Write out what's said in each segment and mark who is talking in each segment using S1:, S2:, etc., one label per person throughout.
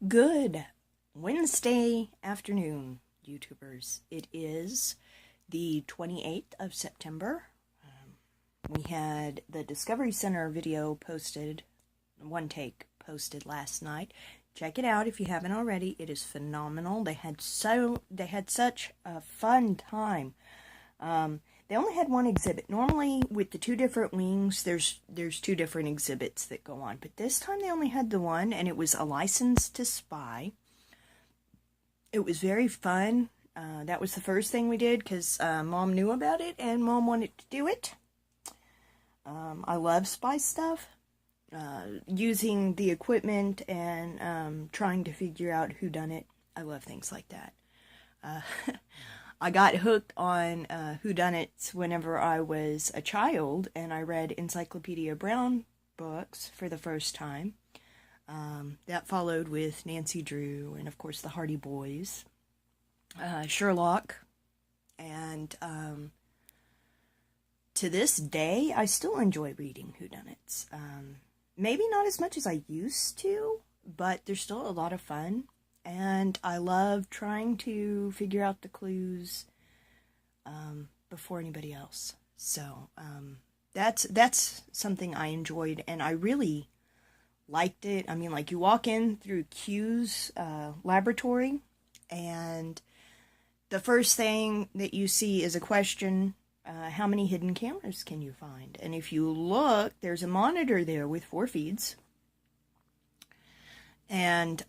S1: Good Wednesday afternoon, YouTubers. It is the 28th of September. We had the Discovery Center video posted, one take posted last night. Check it out if you haven't already. It is phenomenal. They had such a fun time. They only had one exhibit. Normally, with the two different wings, there's two different exhibits that go on. But this time they only had the one, and it was A License to Spy. It was very fun. That was the first thing we did because Mom knew about it, and Mom wanted to do it. I love spy stuff. Using the equipment and trying to figure out who done it. I love things like that. I got hooked on whodunits whenever I was a child, and I read Encyclopedia Brown books for the first time. That followed with Nancy Drew and, of course, the Hardy Boys, Sherlock, and to this day, I still enjoy reading whodunits. Maybe not as much as I used to, but they're still a lot of fun. And I love trying to figure out the clues before anybody else. So that's something I enjoyed, and I really liked it. I mean, like, you walk in through Q's laboratory, and the first thing that you see is a question, how many hidden cameras can you find? And if you look, there's a monitor there with 4 feeds. And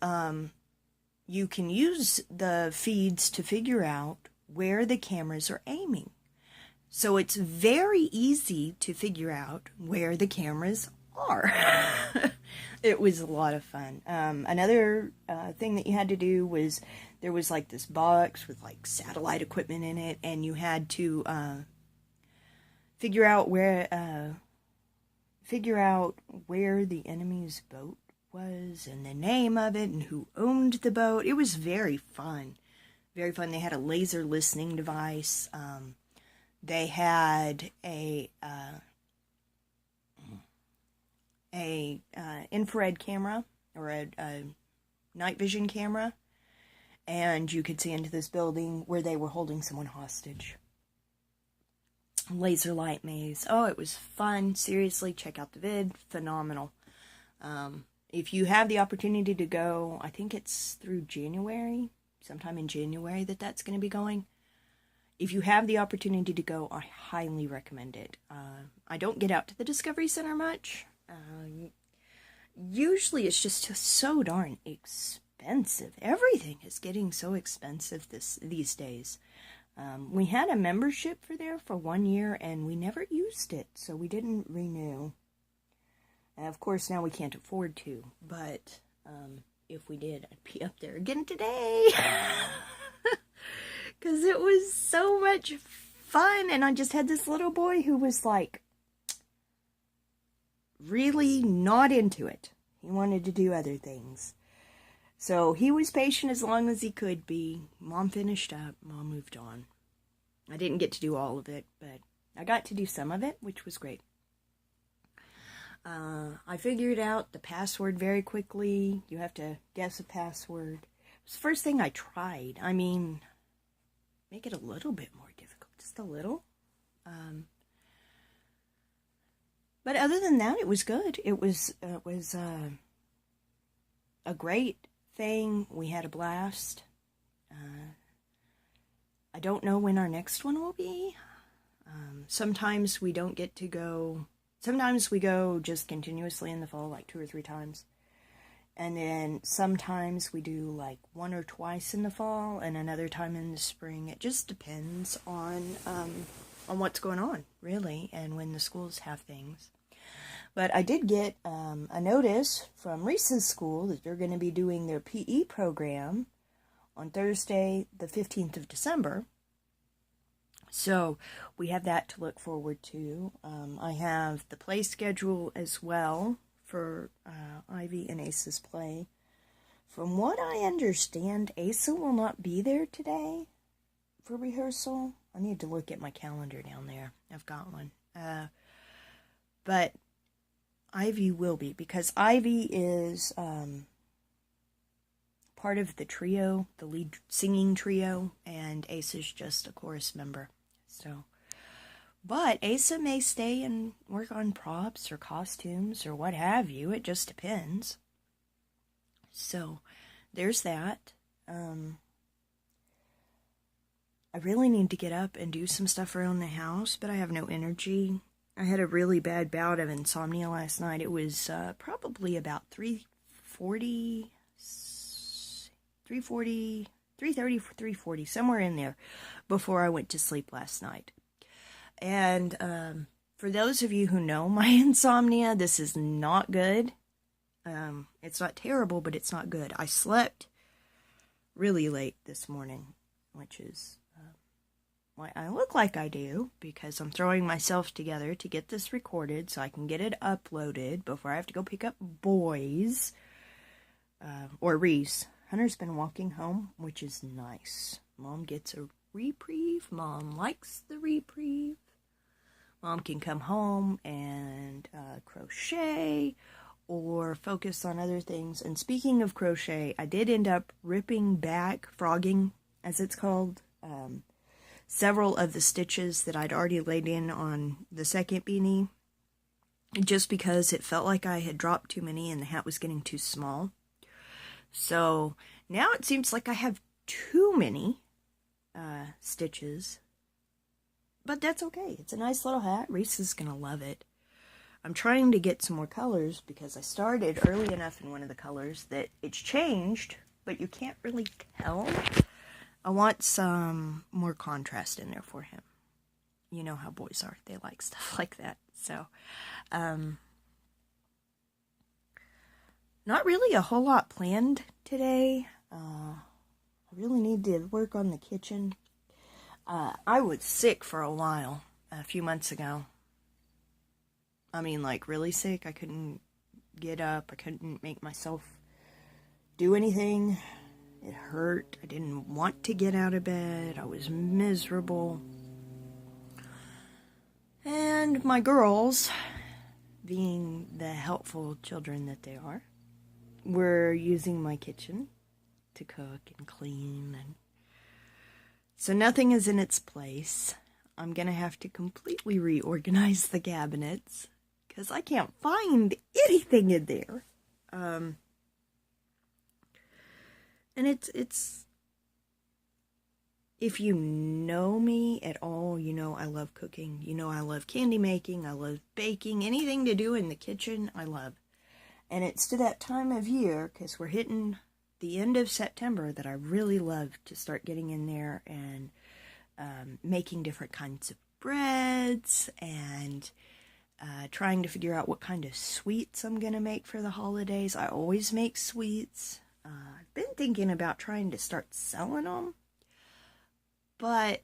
S1: you can use the feeds to figure out where the cameras are aiming. So it's very easy to figure out where the cameras are. It was a lot of fun. Another thing that you had to do was, there was like this box with like satellite equipment in it, and you had to figure out where the enemy's boat was, and the name of it, and who owned the boat. It was very fun. Very fun. They had a laser listening device. They had a infrared camera, or a night vision camera, and you could see into this building where they were holding someone hostage. Laser light maze. Oh, it was fun. Seriously, check out the vid. Phenomenal. If you have the opportunity to go, I think it's through January, sometime in January that's going to be going. If you have the opportunity to go, I highly recommend it. I don't get out to the Discovery Center much. Usually it's just so darn expensive. Everything is getting so expensive these days. We had a membership for there for 1 year, and we never used it, so we didn't renew. And of course, now we can't afford to, but if we did, I'd be up there again today. Because it was so much fun, and I just had this little boy who was like really not into it. He wanted to do other things. So he was patient as long as he could be. Mom finished up. Mom moved on. I didn't get to do all of it, but I got to do some of it, which was great. I figured out the password very quickly. You have to guess a password. It was the first thing I tried. I mean, make it a little bit more difficult. Just a little. But other than that, it was good. It was a great thing. We had a blast. I don't know when our next one will be. Sometimes we don't get to go. Sometimes we go just continuously in the fall, like 2 or 3 times. And then sometimes we do like 1 or twice in the fall, and another time in the spring. It just depends on what's going on, really, and when the schools have things. But I did get a notice from Reese's school that they're going to be doing their PE program on Thursday, the 15th of December. So we have that to look forward to. I have the play schedule as well for Ivy and Ace's play. From what I understand, Asa will not be there today for rehearsal. I need to look at my calendar down there. I've got one. But Ivy will be, because Ivy is part of the trio, the lead singing trio, and Asa's just a chorus member. So, but Asa may stay and work on props or costumes or what have you. It just depends. So, there's that. I really need to get up and do some stuff around the house, but I have no energy. I had a really bad bout of insomnia last night. It was probably about 3:30, 3:40, somewhere in there before I went to sleep last night. And for those of you who know my insomnia, this is not good. It's not terrible, but it's not good. I slept really late this morning, which is why I look like I do, because I'm throwing myself together to get this recorded so I can get it uploaded before I have to go pick up boys. Or Reese. Hunter's been walking home, which is nice. Mom gets a reprieve. Mom likes the reprieve. Mom can come home and crochet or focus on other things. And speaking of crochet, I did end up ripping back, frogging, as it's called, several of the stitches that I'd already laid in on the second beanie, just because it felt like I had dropped too many and the hat was getting too small. So now it seems like I have too many stitches, but that's okay. It's a nice little hat. Reese is going to love it. I'm trying to get some more colors because I started early enough in one of the colors that it's changed, but you can't really tell. I want some more contrast in there for him. You know how boys are. They like stuff like that. So, not really a whole lot planned today. I really need to work on the kitchen. I was sick for a while, a few months ago. I mean, like, really sick. I couldn't get up. I couldn't make myself do anything. It hurt. I didn't want to get out of bed. I was miserable. And my girls, being the helpful children that they are, were using my kitchen to cook and clean. And so nothing is in its place. I'm going to have to completely reorganize the cabinets because I can't find anything in there. And it's, if you know me at all, you know I love cooking. You know I love candy making. I love baking. Anything to do in the kitchen, I love. And it's to that time of year, because we're hitting the end of September, that I really love to start getting in there and making different kinds of breads and trying to figure out what kind of sweets I'm going to make for the holidays. I always make sweets. I've been thinking about trying to start selling them, but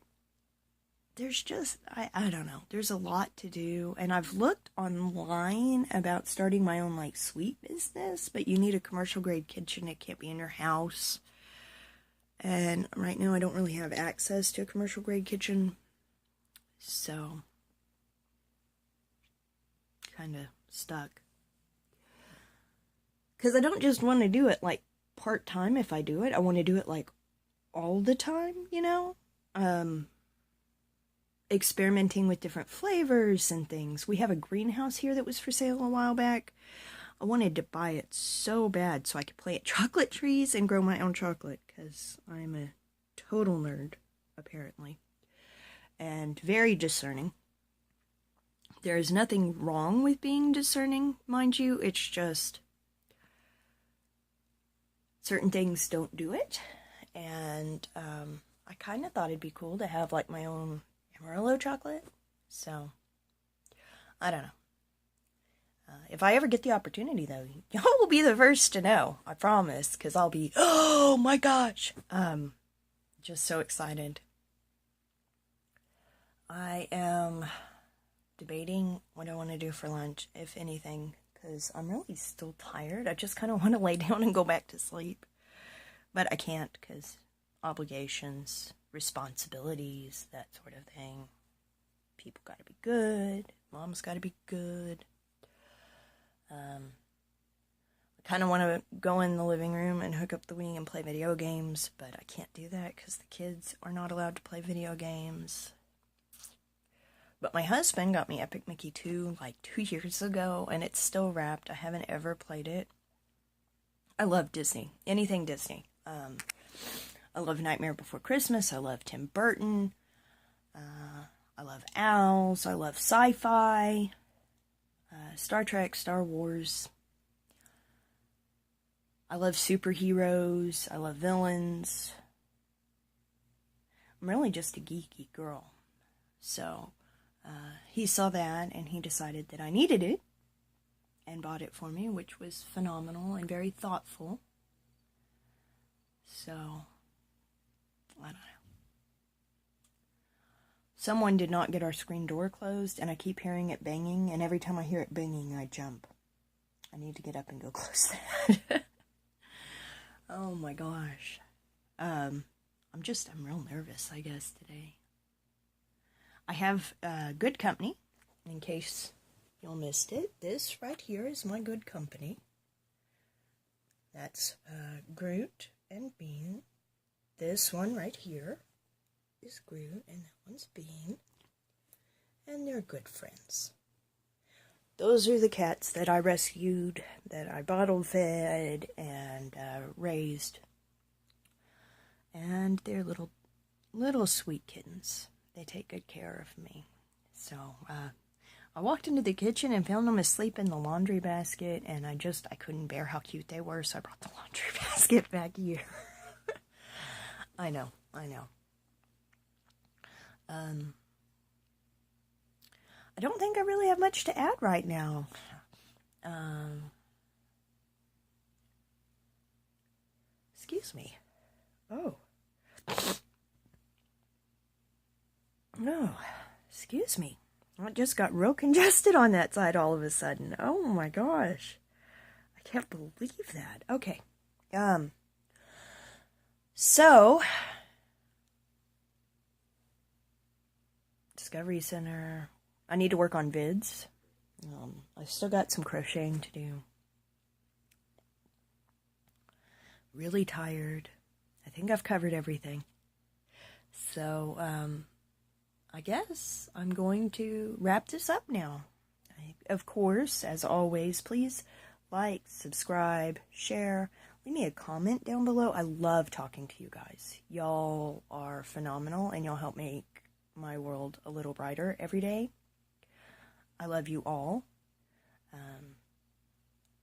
S1: there's just, I don't know, there's a lot to do, and I've looked online about starting my own, like, sweet business, but you need a commercial grade kitchen. It can't be in your house, and right now I don't really have access to a commercial grade kitchen, so kind of stuck, because I don't just want to do it, like, part-time. If I do it, I want to do it, like, all the time, you know, experimenting with different flavors and things. We have a greenhouse here that was for sale a while back. I wanted to buy it so bad so I could plant chocolate trees and grow my own chocolate, because I'm a total nerd, apparently, and very discerning. There is nothing wrong with being discerning, mind you. It's just certain things don't do it, and I kind of thought it'd be cool to have, like, my own Amarillo chocolate, so I don't know. If I ever get the opportunity, though, y'all will be the first to know, I promise, because I'll be, oh my gosh, just so excited. I am debating what I want to do for lunch, if anything, because I'm really still tired. I just kind of want to lay down and go back to sleep, but I can't, because obligations, responsibilities, that sort of thing. People got to be good. Mom's got to be good. kind of want to go in the living room and hook up the Wii and play video games, but I can't do that because the kids are not allowed to play video games. But my husband got me Epic Mickey 2 like 2 years ago, and it's still wrapped. I haven't ever played it. I love Disney. Anything Disney. I love Nightmare Before Christmas. I love Tim Burton. I love owls. I love sci-fi. Star Trek, Star Wars. I love superheroes. I love villains. I'm really just a geeky girl. So, he saw that and he decided that I needed it and bought it for me, which was phenomenal and very thoughtful. So, I don't know. Someone did not get our screen door closed, and I keep hearing it banging, and every time I hear it banging, I jump. I need to get up and go close that. Oh my gosh. I'm real nervous, I guess, today. I have good company, in case y'all missed it. This right here is my good company. That's Groot and Bean. This one right here is Groot, and that one's Bean. And they're good friends. Those are the cats that I rescued, that I bottle fed and raised. And they're little sweet kittens. They take good care of me. So, I walked into the kitchen and found them asleep in the laundry basket, and I couldn't bear how cute they were, so I brought the laundry basket back here. I know. I don't think I really have much to add right now. Excuse me. Oh. No. Excuse me. I just got real congested on that side all of a sudden. Oh my gosh. I can't believe that. Okay. So, Discovery Center. I need to work on vids. I still got some crocheting to do. Really tired. I think I've covered everything. So, I guess I'm going to wrap this up now. Of course, as always, please like, subscribe, share, leave me a comment down below. I love talking to you guys. Y'all are phenomenal, and y'all help make my world a little brighter every day. I love you all.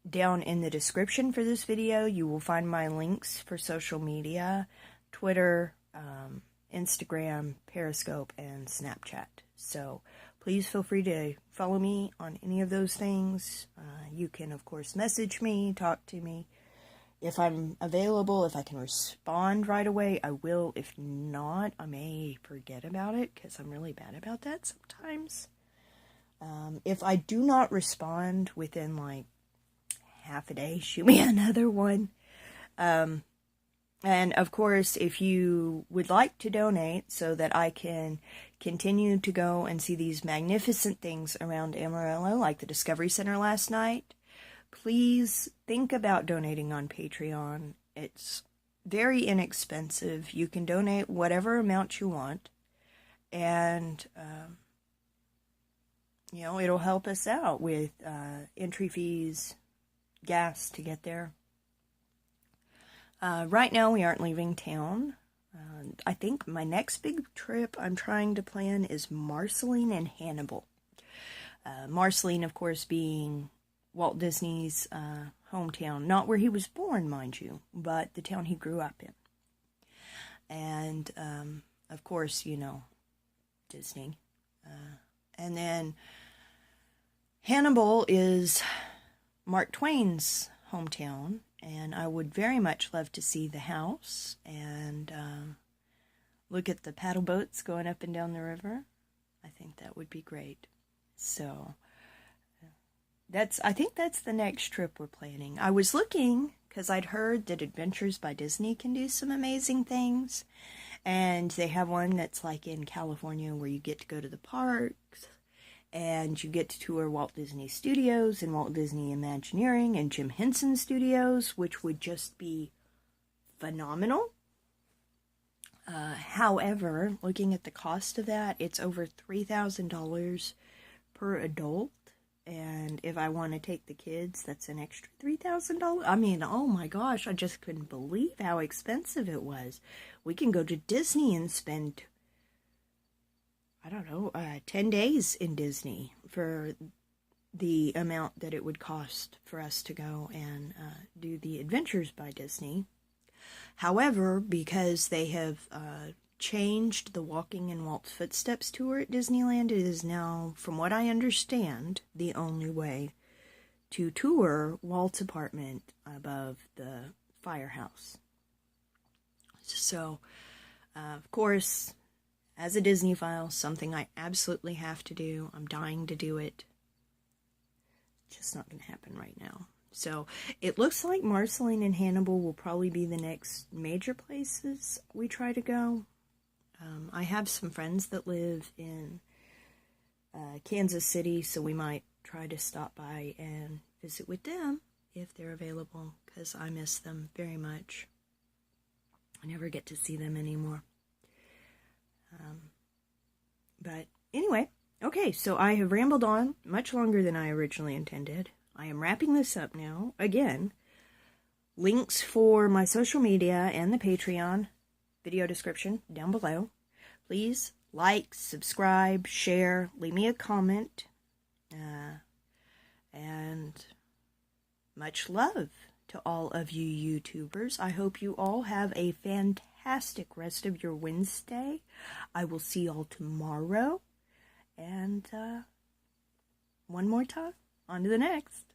S1: Down in the description for this video, you will find my links for social media, Twitter, Instagram, Periscope, and Snapchat. So please feel free to follow me on any of those things. You can, of course, message me, talk to me. If I'm available, if I can respond right away, I will. If not, I may forget about it, because I'm really bad about that sometimes. If I do not respond within like half a day, shoot me another one. And of course, if you would like to donate so that I can continue to go and see these magnificent things around Amarillo, like the Discovery Center last night, please think about donating on Patreon. It's very inexpensive. You can donate whatever amount you want, and it'll help us out with entry fees, gas to get there. Right now we aren't leaving town. I think my next big trip I'm trying to plan is Marceline and Hannibal. Marceline, of course, being Walt Disney's hometown. Not where he was born, mind you, but the town he grew up in. And, of course, Disney. And then Hannibal is Mark Twain's hometown, and I would very much love to see the house and look at the paddle boats going up and down the river. I think that would be great. So I think that's the next trip we're planning. I was looking, because I'd heard that Adventures by Disney can do some amazing things, and they have one that's like in California where you get to go to the parks and you get to tour Walt Disney Studios and Walt Disney Imagineering and Jim Henson Studios, which would just be phenomenal. However, looking at the cost of that, it's over $3,000 per adult. And if I want to take the kids, that's an extra $3,000. I mean, oh my gosh, I just couldn't believe how expensive it was. We can go to Disney and spend, I don't know, 10 days in Disney for the amount that it would cost for us to go and do the Adventures by Disney. However, because they have changed the Walking in Walt's Footsteps tour at Disneyland, it is now, from what I understand, the only way to tour Walt's apartment above the firehouse. So, of course, as a Disney file, something I absolutely have to do. I'm dying to do it. Just not going to happen right now. So, it looks like Marceline and Hannibal will probably be the next major places we try to go. I have some friends that live in Kansas City, so we might try to stop by and visit with them if they're available, because I miss them very much. I never get to see them anymore. But anyway, okay, so I have rambled on much longer than I originally intended. I am wrapping this up now. Again, links for my social media and the Patreon video description down below. Please like, subscribe, share, leave me a comment, and much love to all of you YouTubers. I hope you all have a fantastic rest of your Wednesday. I will see y'all tomorrow, and one more time, on to the next.